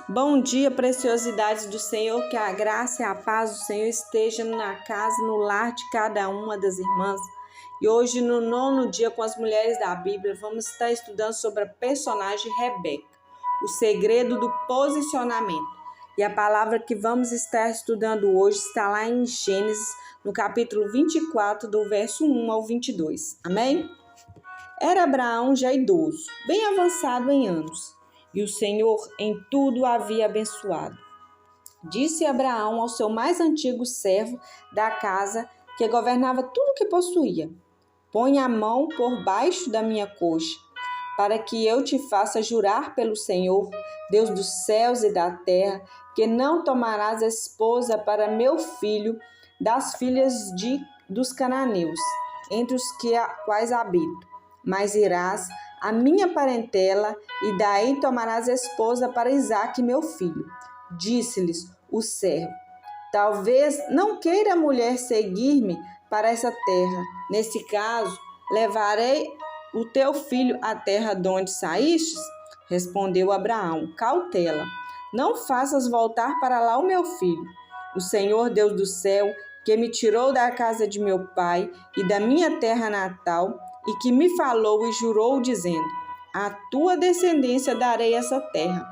Bom dia, preciosidades do Senhor, que a graça e a paz do Senhor esteja na casa, no lar de cada uma das irmãs. E hoje, no 9º dia com as mulheres da Bíblia, vamos estar estudando sobre a personagem Rebeca, o segredo do posicionamento. E a palavra que vamos estar estudando hoje está lá em Gênesis, no capítulo 24, do verso 1 ao 22. Amém? Era Abraão já idoso, bem avançado em anos, e o Senhor em tudo o havia abençoado. Disse Abraão ao seu mais antigo servo da casa, que governava tudo o que possuía: põe a mão por baixo da minha coxa, para que eu te faça jurar pelo Senhor, Deus dos céus e da terra, que não tomarás esposa para meu filho das filhas dos cananeus, entre os quais habito, mas irás à minha parentela, e daí tomarás esposa para Isaque, meu filho. Disse-lhes o servo: talvez não queira a mulher seguir-me para essa terra. Nesse caso, levarei o teu filho à terra de onde saístes? Respondeu Abraão: cautela, não faças voltar para lá o meu filho. O Senhor Deus do céu, que me tirou da casa de meu pai e da minha terra natal, e que me falou e jurou, dizendo: à tua descendência darei essa terra.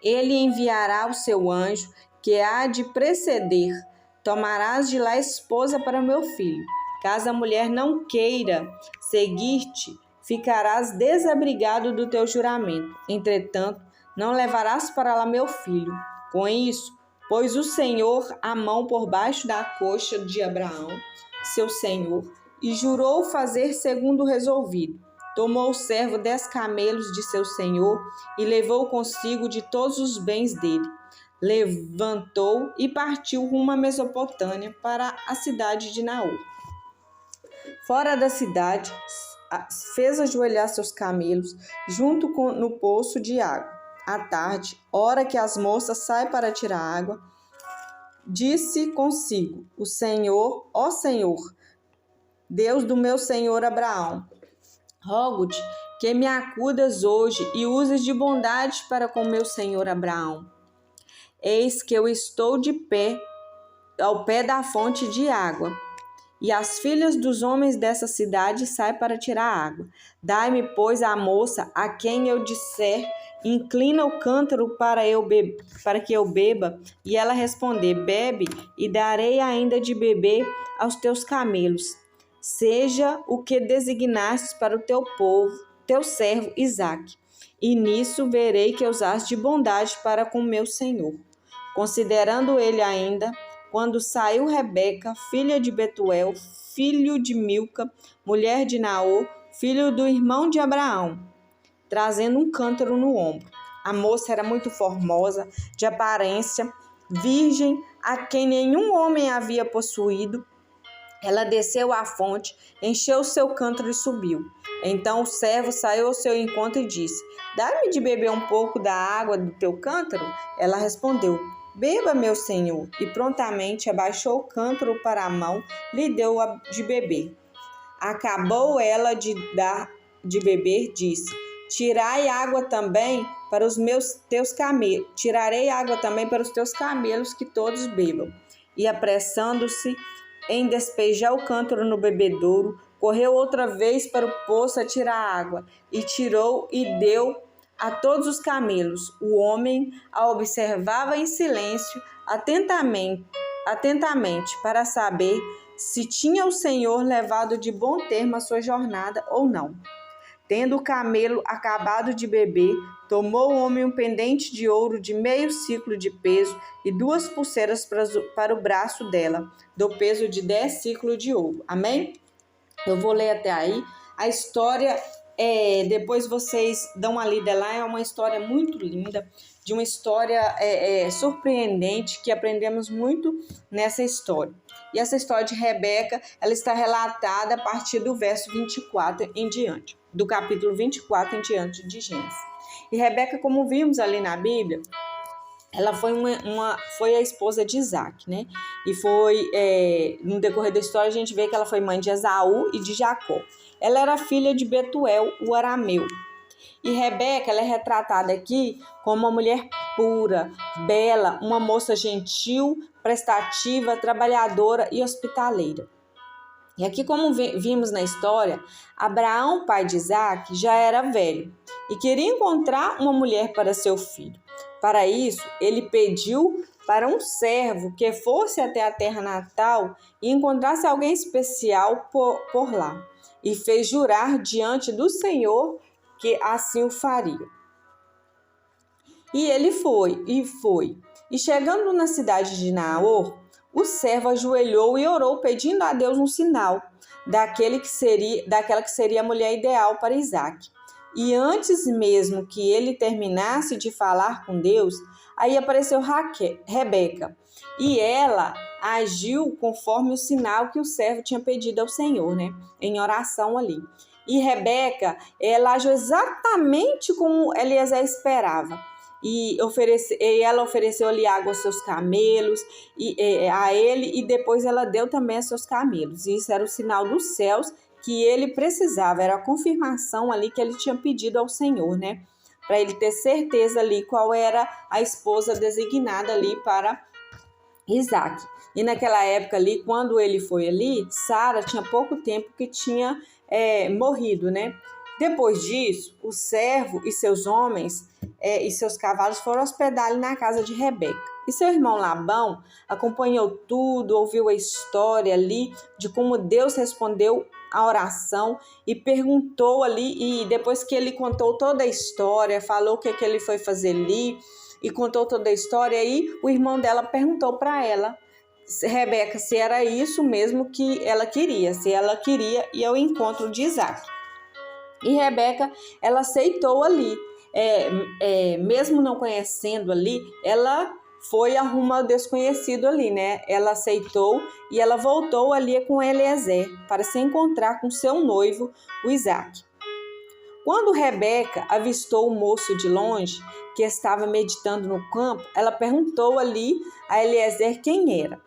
Ele enviará o seu anjo, que há de preceder. Tomarás de lá esposa para meu filho. Caso a mulher não queira seguir-te, ficarás desabrigado do teu juramento. Entretanto, não levarás para lá meu filho. Com isso, pôs o Senhor a mão por baixo da coxa de Abraão, seu senhor, e jurou fazer segundo o resolvido. Tomou o servo 10 camelos de seu senhor e levou consigo de todos os bens dele. Levantou e partiu rumo à Mesopotâmia, para a cidade de Naor. Fora da cidade, fez ajoelhar seus camelos no poço de água. À tarde, hora que as moças saem para tirar água, disse consigo: o Senhor, ó Senhor, Deus do meu senhor Abraão, rogo-te que me acudas hoje e uses de bondade para com meu senhor Abraão. Eis que eu estou de pé ao pé da fonte de água, e as filhas dos homens dessa cidade saem para tirar água. Dai-me, pois, a moça a quem eu disser: inclina o cântaro para que eu beba, e ela responder: bebe, e darei ainda de beber aos teus camelos. Seja o que designastes para o teu povo, teu servo Isaque, e nisso verei que usaste de bondade para com meu senhor. Considerando ele ainda, quando saiu Rebeca, filha de Betuel, filho de Milca, mulher de Naor, filho do irmão de Abraão, trazendo um cântaro no ombro. A moça era muito formosa, de aparência, virgem, a quem nenhum homem havia possuído. Ela desceu à fonte, encheu o seu cântaro e subiu. Então o servo saiu ao seu encontro e disse: dá-me de beber um pouco da água do teu cântaro? Ela respondeu: beba, meu senhor. E prontamente abaixou o cântaro para a mão, lhe deu de beber. Acabou ela de dar de beber, disse: tirarei água também para os teus camelos, que todos bebam. E apressando-se em despejar o cântaro no bebedouro, correu outra vez para o poço a tirar água, e tirou e deu a todos os camelos. O homem a observava em silêncio, atentamente, para saber se tinha o Senhor levado de bom termo a sua jornada ou não. Tendo o camelo acabado de beber, tomou o homem um pendente de ouro de meio siclo de peso e 2 pulseiras para o braço dela, do peso de 10 ciclos de ouro. Amém? Eu vou ler até aí. A história, depois vocês dão uma lida lá, é uma história muito linda, de uma história surpreendente, que aprendemos muito nessa história. E essa história de Rebeca, ela está relatada a partir do verso 24 em diante, do capítulo 24 em diante de Gênesis. E Rebeca, como vimos ali na Bíblia, ela foi a esposa de Isaque, né? E no decorrer da história, a gente vê que ela foi mãe de Esaú e de Jacó. Ela era filha de Betuel, o arameu. E Rebeca, ela é retratada aqui como uma mulher pura, bela, uma moça gentil, prestativa, trabalhadora e hospitaleira. E aqui, como vimos na história, Abraão, pai de Isaque, já era velho e queria encontrar uma mulher para seu filho. Para isso, ele pediu para um servo que fosse até a terra natal e encontrasse alguém especial por lá. E fez jurar diante do Senhor que assim o faria. E ele foi. E chegando na cidade de Naor, o servo ajoelhou e orou, pedindo a Deus um sinal daquela que seria a mulher ideal para Isaque. E antes mesmo que ele terminasse de falar com Deus, aí apareceu Rebeca. E ela agiu conforme o sinal que o servo tinha pedido ao Senhor, né? Em oração ali. E Rebeca, ela agiu exatamente como Eliezer esperava. E ela ofereceu ali água aos seus camelos a ele, e depois ela deu também a seus camelos. E isso era o sinal dos céus que ele precisava, era a confirmação ali que ele tinha pedido ao Senhor, né? Para ele ter certeza ali qual era a esposa designada ali para Isaque. E naquela época ali, quando ele foi ali, Sara tinha pouco tempo que tinha morrido, né? Depois disso, o servo e seus homens e seus cavalos foram hospedar ali na casa de Rebeca. E seu irmão Labão acompanhou tudo, ouviu a história ali de como Deus respondeu a oração e perguntou ali, e depois que ele contou toda a história, falou o que ele foi fazer ali e contou toda a história, aí o irmão dela perguntou para ela, Rebeca, se era isso mesmo que ela queria, se ela queria ir ao encontro de Isaque. E Rebeca, ela aceitou ali, mesmo não conhecendo ali, ela foi arrumar o desconhecido ali, né? Ela aceitou e ela voltou ali com Eliezer para se encontrar com seu noivo, o Isaque. Quando Rebeca avistou o moço de longe, que estava meditando no campo, ela perguntou ali a Eliezer quem era.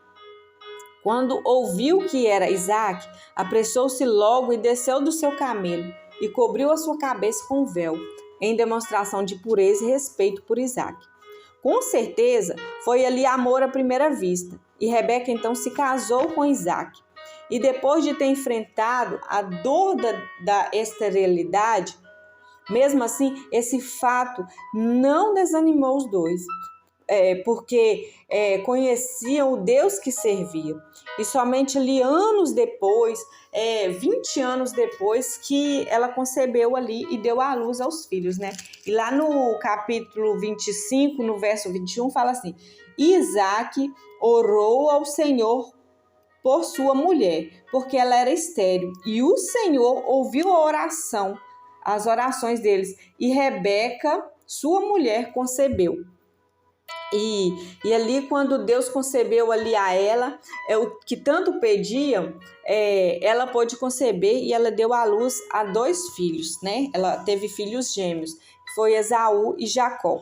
Quando ouviu que era Isaque, apressou-se logo e desceu do seu camelo e cobriu a sua cabeça com um véu, em demonstração de pureza e respeito por Isaque. Com certeza, foi ali amor à primeira vista, e Rebeca então se casou com Isaque. E depois de ter enfrentado a dor da esterilidade, mesmo assim, esse fato não desanimou os dois, porque conheciam o Deus que serviam. E somente ali anos depois, 20 anos depois, que ela concebeu ali e deu à luz aos filhos, né? E lá no capítulo 25, no verso 21, fala assim: Isaque orou ao Senhor por sua mulher, porque ela era estéril, e o Senhor ouviu as orações deles, e Rebeca, sua mulher, concebeu. E ali, quando Deus concebeu ali a ela, o que tanto pediam, ela pôde conceber, e ela deu à luz a 2 filhos, né? Ela teve filhos gêmeos, foi Esaú e Jacó.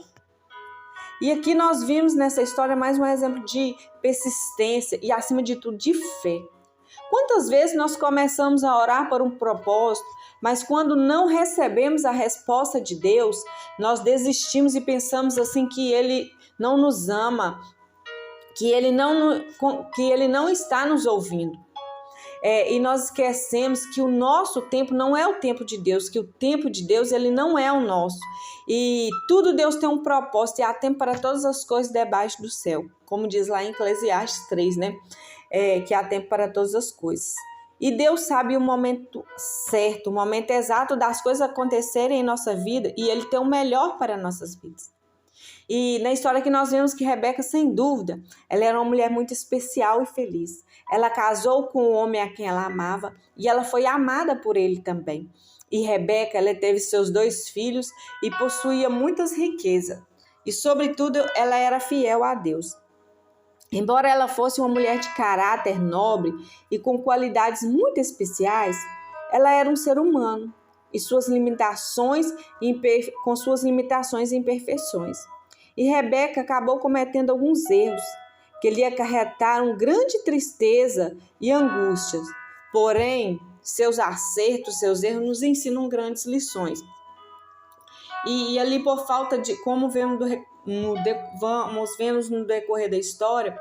E aqui nós vimos nessa história mais um exemplo de persistência e, acima de tudo, de fé. Quantas vezes nós começamos a orar por um propósito, mas quando não recebemos a resposta de Deus, nós desistimos e pensamos assim que Ele não nos ama, que Ele não está nos ouvindo. E nós esquecemos que o nosso tempo não é o tempo de Deus, que o tempo de Deus ele não é o nosso. E tudo Deus tem um propósito, e há tempo para todas as coisas debaixo do céu. Como diz lá em Eclesiastes 3, né? Que há tempo para todas as coisas. E Deus sabe o momento certo, o momento exato das coisas acontecerem em nossa vida, e Ele tem o melhor para nossas vidas. E na história que nós vemos que Rebeca, sem dúvida, ela era uma mulher muito especial e feliz. Ela casou com o homem a quem ela amava, e ela foi amada por ele também. E Rebeca, ela teve seus 2 filhos e possuía muitas riquezas. E, sobretudo, ela era fiel a Deus. Embora ela fosse uma mulher de caráter nobre e com qualidades muito especiais, ela era um ser humano e com suas limitações e imperfeições. E Rebeca acabou cometendo alguns erros que lhe acarretaram grande tristeza e angústias. Porém, seus acertos, seus erros nos ensinam grandes lições. E ali por falta de, como vamos vendo no decorrer da história,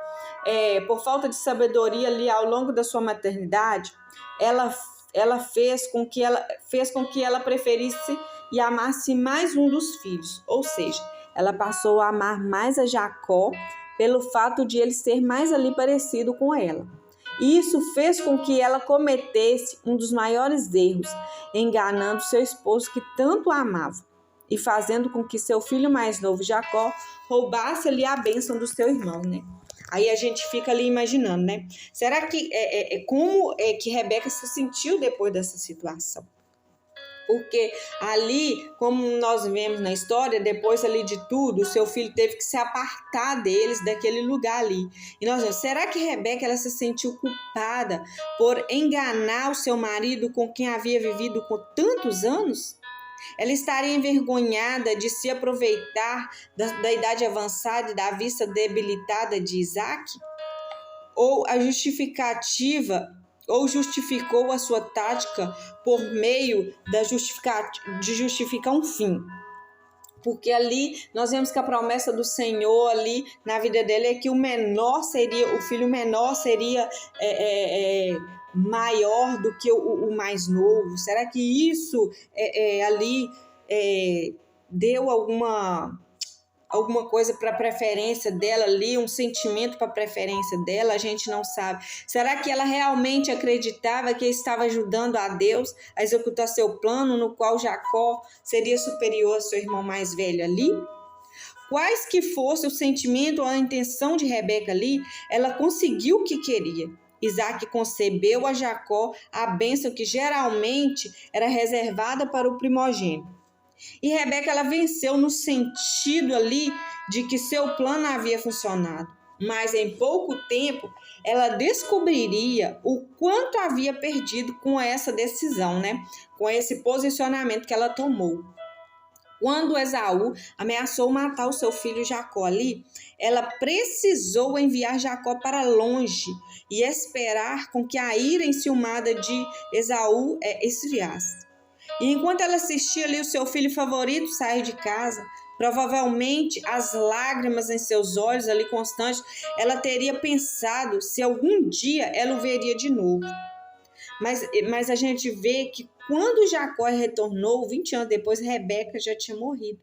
por falta de sabedoria ali ao longo da sua maternidade, ela fez com que ela preferisse e amasse mais um dos filhos, ou seja, ela passou a amar mais a Jacó pelo fato de ele ser mais ali parecido com ela. E isso fez com que ela cometesse um dos maiores erros, enganando seu esposo que tanto a amava e fazendo com que seu filho mais novo, Jacó, roubasse ali a bênção do seu irmão, né? Aí a gente fica ali imaginando, né? Será que como é que Rebeca se sentiu depois dessa situação? Porque ali, como nós vemos na história, depois ali de tudo, o seu filho teve que se apartar deles, daquele lugar ali. E nós vemos, será que Rebeca ela se sentiu culpada por enganar o seu marido com quem havia vivido com tantos anos? Ela estaria envergonhada de se aproveitar da idade avançada e da vista debilitada de Isaac? Ou justificou a sua tática por meio de justificar um fim? Porque ali nós vemos que a promessa do Senhor ali na vida dele é que o filho menor seria maior do que o mais novo. Será que isso ali deu alguma coisa para a preferência dela ali, um sentimento para a preferência dela? A gente não sabe. Será que ela realmente acreditava que estava ajudando a Deus a executar seu plano, no qual Jacó seria superior ao seu irmão mais velho ali? Quais que fosse o sentimento ou a intenção de Rebeca ali, ela conseguiu o que queria. Isaac concebeu a Jacó a bênção que geralmente era reservada para o primogênito. E Rebeca ela venceu no sentido ali de que seu plano havia funcionado. Mas em pouco tempo ela descobriria o quanto havia perdido com essa decisão, né? Com esse posicionamento que ela tomou. Quando Esaú ameaçou matar o seu filho Jacó ali, ela precisou enviar Jacó para longe e esperar com que a ira enciumada de Esaú esfriasse. E enquanto ela assistia ali o seu filho favorito sair de casa, provavelmente as lágrimas em seus olhos ali constantes, ela teria pensado se algum dia ela o veria de novo. Mas a gente vê que quando Jacó retornou, 20 anos depois, Rebeca já tinha morrido.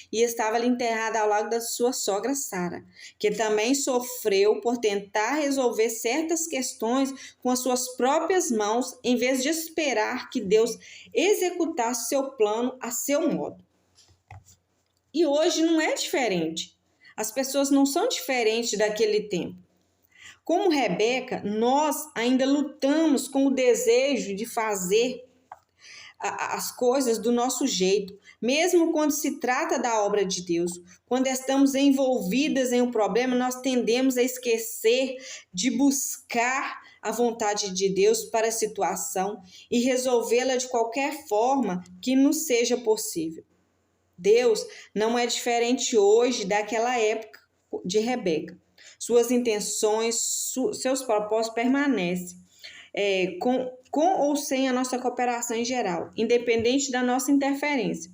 E estava ali enterrada ao lado da sua sogra Sara, que também sofreu por tentar resolver certas questões com as suas próprias mãos, em vez de esperar que Deus executasse seu plano a seu modo. E hoje não é diferente. As pessoas não são diferentes daquele tempo. Como Rebeca, nós ainda lutamos com o desejo de fazer as coisas do nosso jeito, mesmo quando se trata da obra de Deus. Quando estamos envolvidas em um problema, nós tendemos a esquecer de buscar a vontade de Deus para a situação e resolvê-la de qualquer forma que nos seja possível. Deus não é diferente hoje daquela época de Rebeca. Suas intenções, seus propósitos permanecem, com ou sem a nossa cooperação em geral, independente da nossa interferência.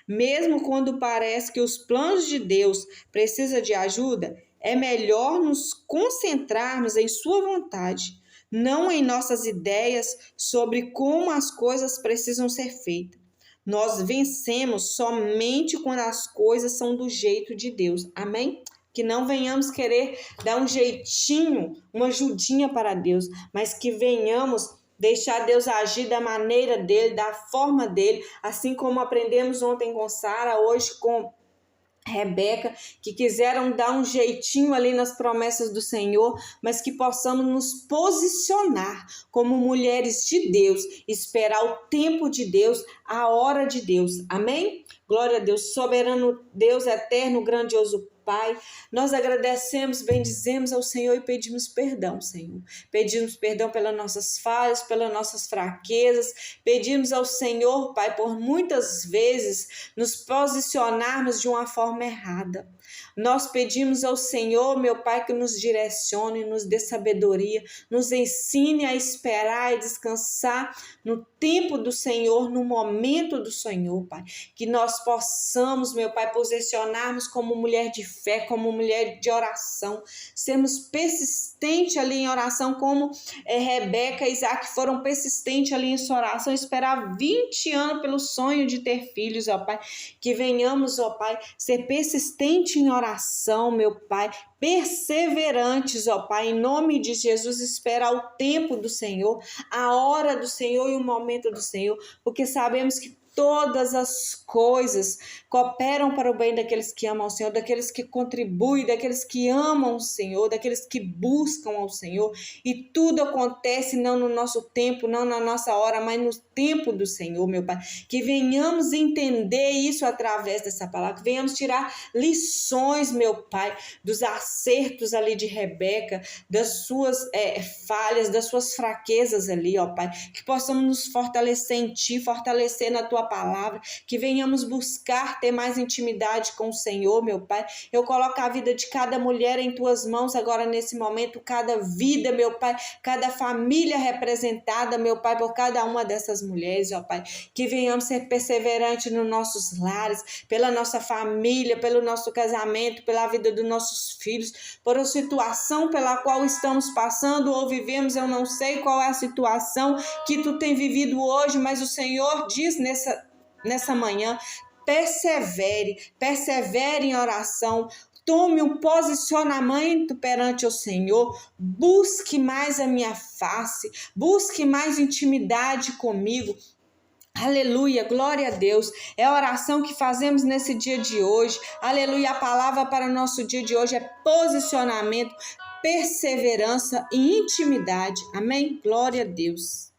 Mesmo quando parece que os planos de Deus precisam de ajuda, é melhor nos concentrarmos em sua vontade, não em nossas ideias sobre como as coisas precisam ser feitas. Nós vencemos somente quando as coisas são do jeito de Deus. Amém? Que não venhamos querer dar um jeitinho, uma ajudinha para Deus, mas que venhamos deixar Deus agir da maneira dele, da forma dele, assim como aprendemos ontem com Sara, hoje com Rebeca, que quiseram dar um jeitinho ali nas promessas do Senhor, mas que possamos nos posicionar como mulheres de Deus, esperar o tempo de Deus, a hora de Deus. Amém? Glória a Deus, soberano Deus eterno, grandioso Pai, nós agradecemos, bendizemos ao Senhor e pedimos perdão, Senhor. Pedimos perdão pelas nossas falhas, pelas nossas fraquezas. Pedimos ao Senhor, Pai, por muitas vezes nos posicionarmos de uma forma errada. Nós pedimos ao Senhor, meu Pai, que nos direcione, nos dê sabedoria, nos ensine a esperar e descansar no tempo do Senhor, no momento do Senhor, Pai. Que nós possamos, meu Pai, posicionarmos como mulher de fé, como mulher de oração, sermos persistentes ali em oração, como Rebeca e Isaac foram persistentes ali em sua oração, esperar 20 anos pelo sonho de ter filhos, ó Pai, que venhamos, ó Pai, ser persistente em oração, meu Pai, perseverantes, ó Pai, em nome de Jesus, esperar o tempo do Senhor, a hora do Senhor e o momento do Senhor, porque sabemos que todas as coisas cooperam para o bem daqueles que amam ao Senhor, daqueles que contribuem, daqueles que amam o Senhor, daqueles que buscam ao Senhor, e tudo acontece não no nosso tempo, não na nossa hora, mas no tempo do Senhor, meu Pai, que venhamos entender isso através dessa palavra, que venhamos tirar lições, meu Pai, dos acertos ali de Rebeca, das suas falhas, das suas fraquezas ali, ó Pai, que possamos nos fortalecer em Ti, fortalecer na Tua palavra, que venhamos buscar ter mais intimidade com o Senhor, meu Pai. Eu coloco a vida de cada mulher em Tuas mãos agora nesse momento, cada vida, meu Pai, cada família representada, meu Pai, por cada uma dessas mulheres, ó Pai, que venhamos ser perseverantes nos nossos lares, pela nossa família, pelo nosso casamento, pela vida dos nossos filhos, por a situação pela qual estamos passando ou vivemos, eu não sei qual é a situação que tu tem vivido hoje, mas o Senhor diz nessa manhã, persevere em oração, tome um posicionamento perante o Senhor, busque mais a minha face, busque mais intimidade comigo. Aleluia, glória a Deus, é a oração que fazemos nesse dia de hoje, aleluia, a palavra para o nosso dia de hoje é posicionamento, perseverança e intimidade, amém? Glória a Deus.